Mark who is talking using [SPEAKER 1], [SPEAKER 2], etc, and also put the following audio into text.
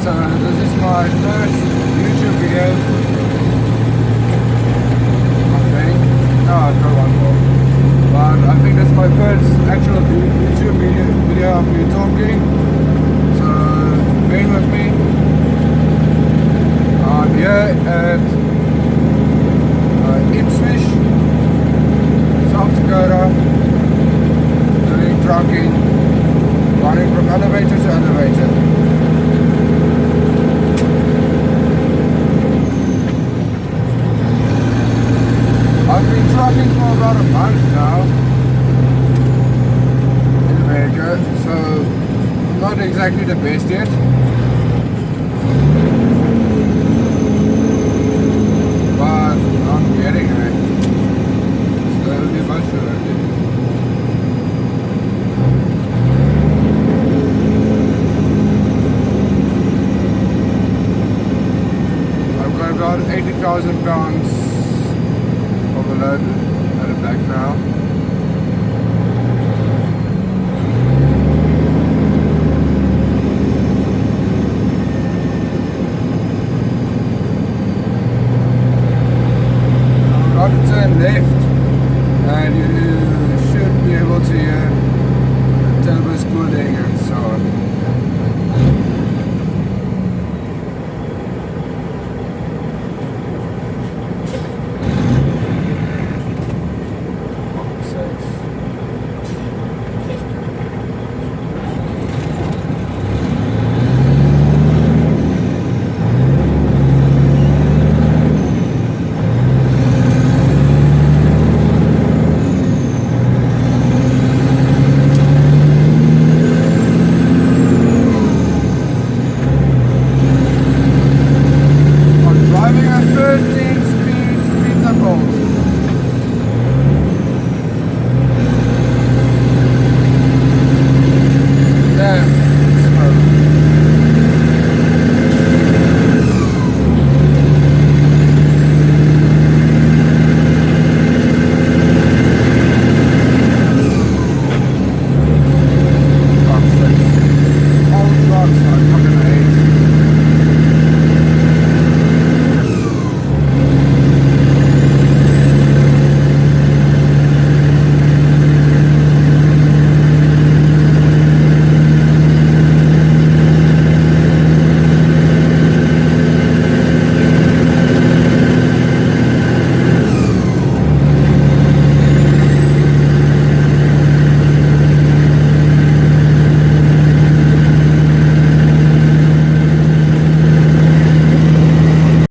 [SPEAKER 1] so this is my first YouTube video. I think. No, I've got one more. But I think that's my first actual YouTube video of me talking. So bear with me. I'm here at Ipswich, South Dakota, doing trucking, running from elevator to elevator. I've been trucking for about a month now in America, so not exactly the best yet. But I'm getting there. Slowly but surely. I've got about 80,000 pounds of a load at the back now.